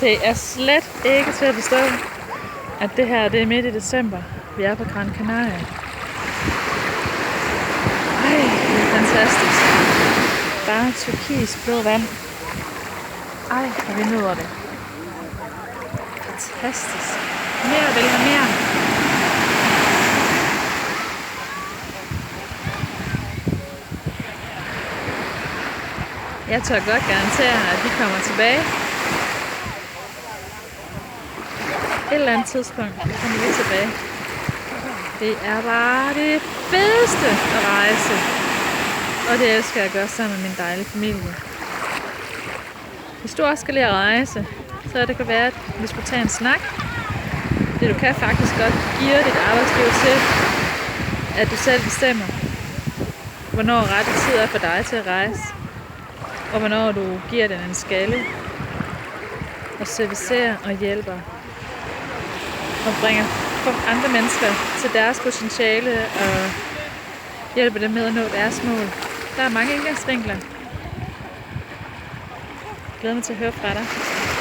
Det er slet ikke til at forstå, at det her det er midt i december. Vi er på Gran Canaria. Ej, det er fantastisk. Bare turkis blå vand. Ej, og vi nyder det. Fantastisk. Mere vil have mere. Jeg tør godt garantere, at vi kommer tilbage. Et eller andet tidspunkt kommer vi tilbage. Det er bare det fedeste at rejse. Og det elsker jeg at gøre sammen med min dejlige familie. Hvis du også skal lide at rejse, så det kan være, at vi skulle tage en snak. Det du kan faktisk godt give dit arbejdsliv til, at du selv bestemmer, hvornår rette tid er for dig til at rejse. Og hvornår du giver den en skalle. Og servicerer og hjælper. Og bringer andre mennesker til deres potentiale og hjælper dem med at nå deres mål. Der er mange indgangsvinkler. Jeg glæder mig til at høre fra dig.